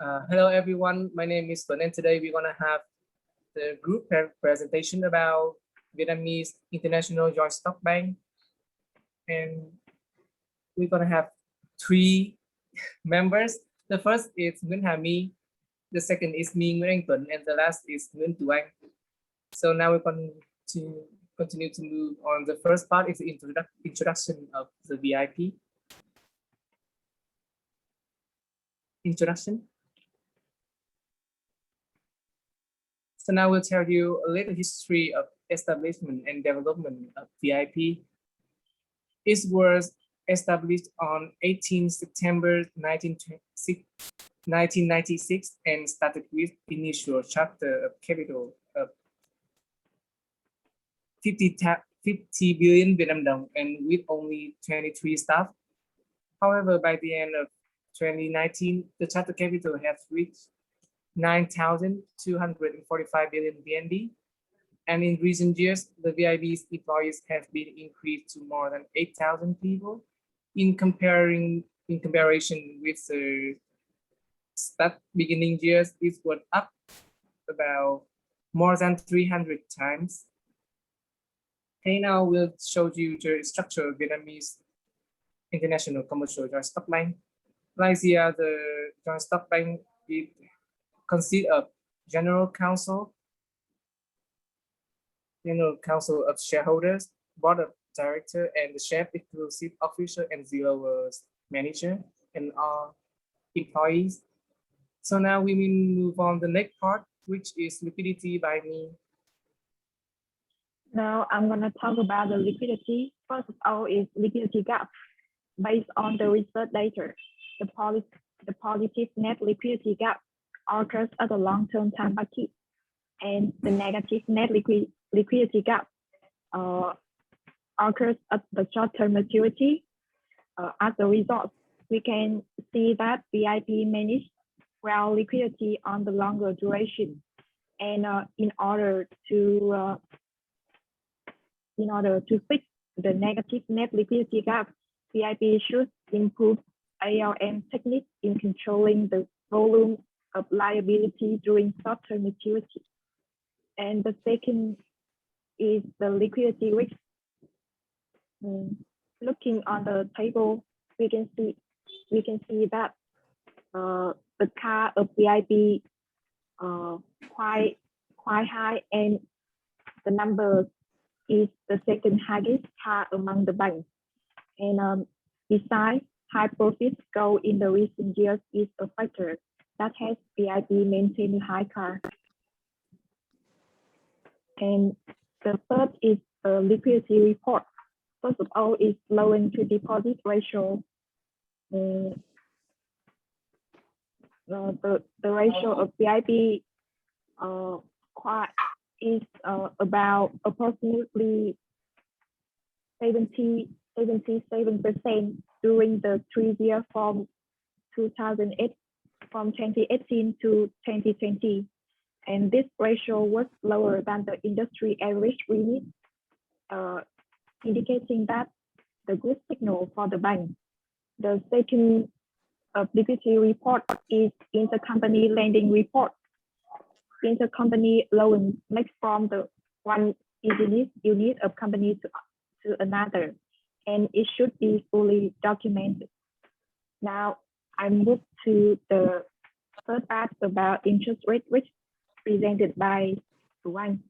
Hello everyone, my name is Tuấn and today we're gonna have the group presentation about Vietnamese International Joint Stock Bank, and we're gonna have three members. The first is Nguyễn Hà My, the second is me, Nguyễn Anh Tuấn, and the last is Nguyễn Tú Anh. So now we're going to continue to move on. The first part is the introduction of the VIP. Introduction. So now we'll tell you a little history of establishment and development of VIP. It was established on 18 September 1996 and started with initial charter of capital of 50 billion Vietnam dong and with only 23 staff. However, by the end of 2019, the charter capital has reached 9,245 billion VND, and in recent years, the VIB's employees have been increased to more than 8,000 people. In comparison with the beginning years, it was up about more than 300 times. Okay, now we'll show you the structure of Vietnamese International Commercial Joint Stock Bank. Like here, the Joint Stock Bank, it consists of General Council of Shareholders, Board of Directors, and the Chief Executive Officer and zero manager and all employees. So now we will move on the next part, which is liquidity by me. Now I'm going to talk about the liquidity. First of all is liquidity gap. Based on the research data, the positive net liquidity gap occurs at the long-term time bucket, and the negative net liquidity gap occurs at the short-term maturity. As a result, we can see that VIP managed well liquidity on the longer duration, and in order to fix the negative net liquidity gap, VIP should improve ALM technique in controlling the volume of liability during short-term maturity. And the second is the liquidity risk. Looking on the table, we can see that the CAR of VIP quite high, and the number is the second highest CAR among the banks. And besides, high profits go in the recent years is a factor that has VIP maintained high CAR. And the third is the liquidity report. First of all, is loan to deposit ratio. The ratio of VIP is about approximately 77% during the 3 years from 2018 to 2020. And this ratio was lower than the industry average limit, indicating that the good signal for the bank. The second liquidity report is intercompany lending report. Intercompany loan makes from the one unit of company to another, and it should be fully documented. Now I move to the third part about interest rate risk presented by Tuan.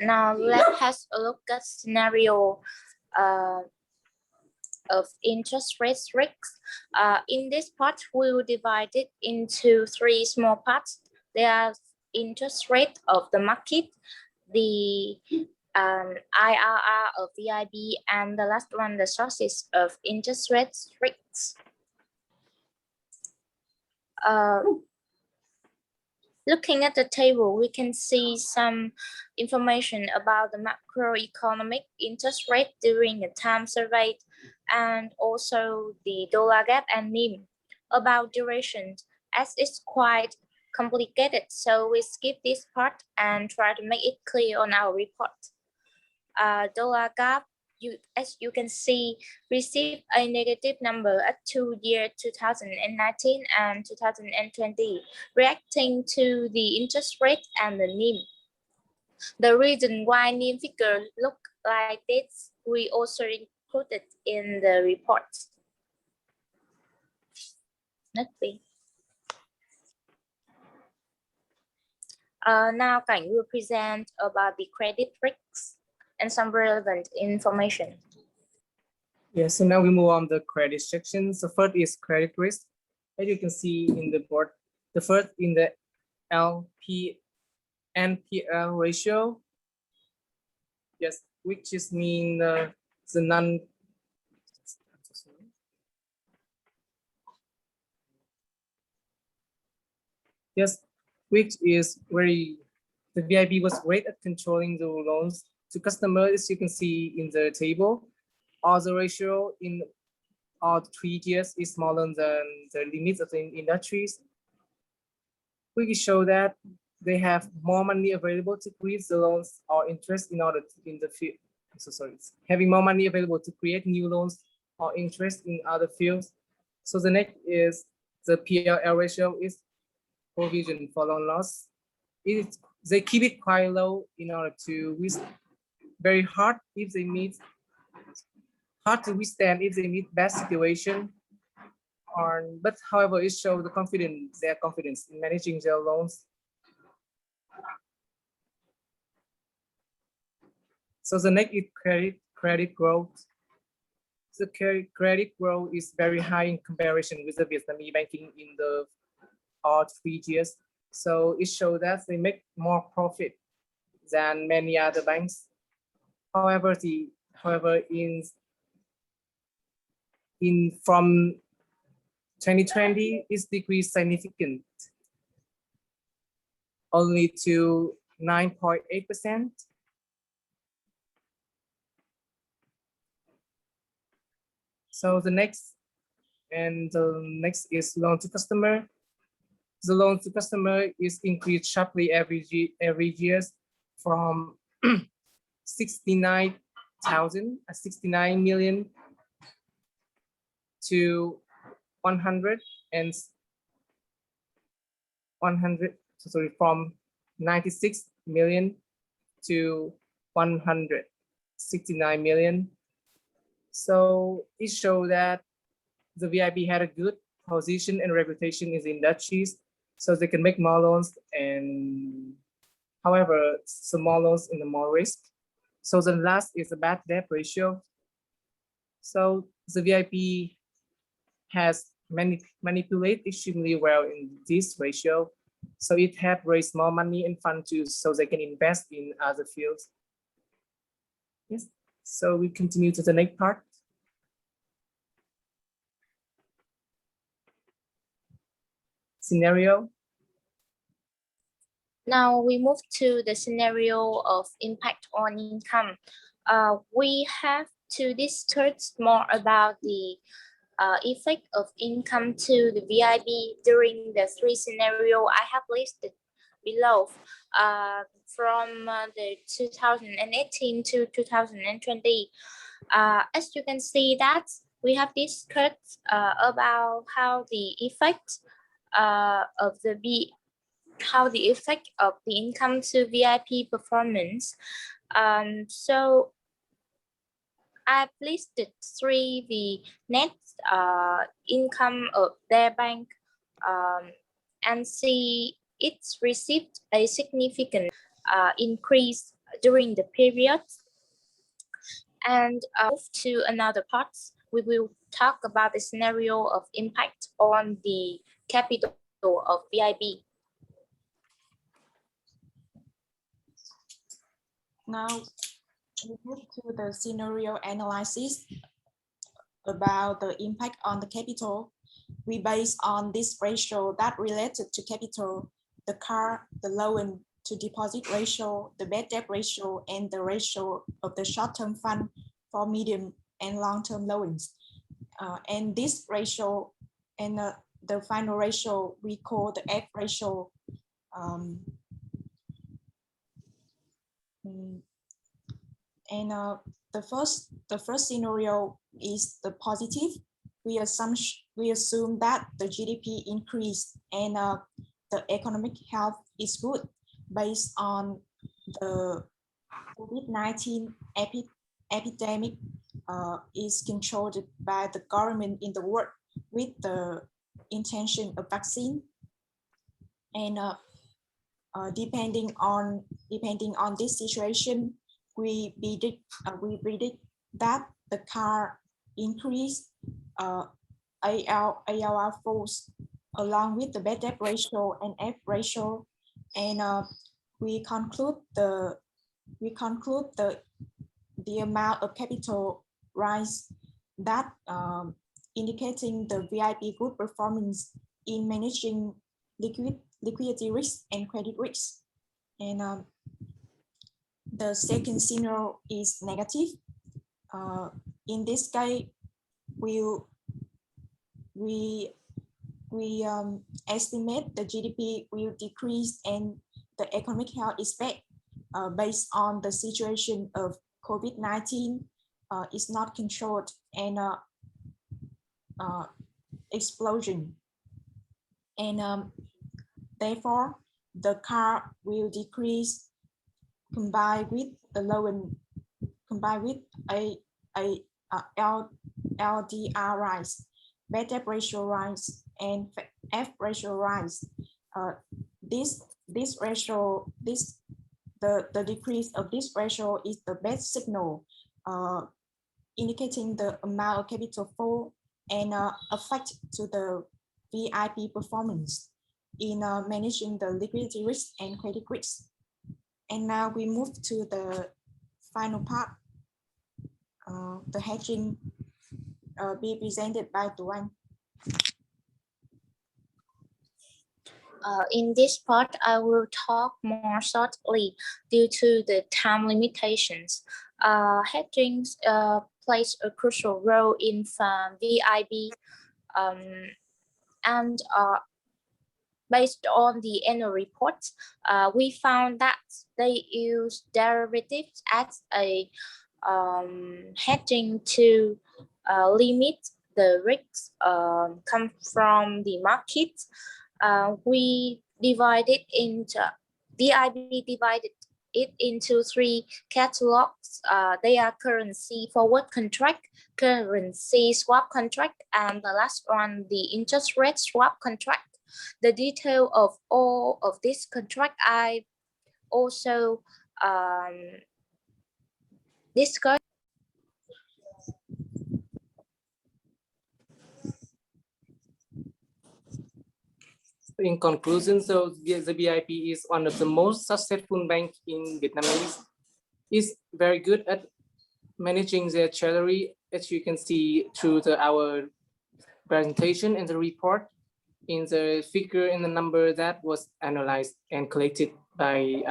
Now let's have a look at scenario of interest rate risks. In this part, we will divide it into 3 small parts. There are interest rate of the market, the IRR of VIB, and the last one, the sources of interest rate risks. Looking at the table, we can see some information about the macroeconomic interest rate during the time surveyed, and also the dollar gap and NIM. About duration, as it's quite complicated, so we skip this part and try to make it clear on our report. Dollar gap as you can see, received a negative number at 2 year 2019 and 2020, reacting to the interest rate and the NIM. The reason why NIM figure look like this, we also included in the report. Next, please. Now Cảnh will present about the credit risks and some relevant information. Yeah, so now we move on the credit section. So first is credit risk. As you can see in the board, the first in the NPL ratio, yes, which is mean the non. Yes, which is very, the VIB was great at controlling the loans to customers, as you can see in the table. All the ratio in all 3 years is smaller than the limits of the industries. We show that they have more money available to create the loans or interest in order to, in the field. So sorry, having more money available to create new loans or interest in other fields. So the next is the PLL ratio is provision for loan loss. They keep it quite low in order to very hard if they meet hard to withstand if they meet bad situation. But however, it shows their confidence in managing their loans. So the next is credit growth. The credit growth is very high in comparison with the Vietnamese banking in the all 3 years. So it shows that they make more profit than many other banks. However, from 2020, it's decreased significant, only to 9.8%. So the next is loan to customer. The loan to customer is increased sharply every year from 69 million to 100 from 96 million to 169 million. So it shows that the VIB had a good position and reputation in the industries, so they can make more loans, and however, small loans in the more risk. So the last is the bad debt ratio. So the VIP has manipulated extremely well in this ratio. So it have raised more money and funds too, so they can invest in other fields. Yes. So we continue to the next part. Scenario. Now we move to the scenario of impact on income. We have to discuss more about the effect of income to the VIB during the 3 scenarios I have listed below. From the 2018 to 2020. As you can see that we have discussed about how the effect of the income to VIP performance. So I've listed 3 the net income of their bank, and see it's received a significant increase during the period. And move to another part, we will talk about the scenario of impact on the capital of VIB. Now we move to the scenario analysis about the impact on the capital. We base on this ratio that related to capital, the CAR, the loan to deposit ratio, the bad debt ratio, and the ratio of the short-term fund for medium and long-term loans. And this ratio and the final ratio we call the F ratio. And the first scenario is the positive. We assume that the GDP increased and the economic health is good based on the COVID-19 epidemic is controlled by the government in the world with the intention of vaccine. And depending on this situation, we predict that the car increase ARR force along with the bad debt ratio and F ratio, and we conclude the amount of capital rise that indicating the VIP good performance in managing liquidity risk and credit risk. And the second scenario is negative. In this case, we estimate the GDP will decrease and the economic health is bad based on the situation of COVID-19 is not controlled and explosion. And therefore, the car will decrease combined with the LDR rise, bad debt ratio rise, and F ratio rise. This ratio, the decrease of this ratio is the best signal, indicating the amount of capital flow and affect to the VIP performance in managing the liquidity risk and credit risk. And now we move to the final part, the hedging be presented by Tuan. In this part, I will talk more shortly due to the time limitations. Hedging plays a crucial role in VIB, and based on the annual reports, we found that they use derivatives as a hedging to limit the risks come from the market. We divided into VIB divided it into three catalogs. They are currency forward contract, currency swap contract, and the last one, the interest rate swap contract. The detail of all of this contract I also discussed. In conclusion, so the VIP is one of the most successful banks in Vietnamese. Is very good at managing their treasury, as you can see through our presentation and the report in the figure in the number that was analyzed and collected by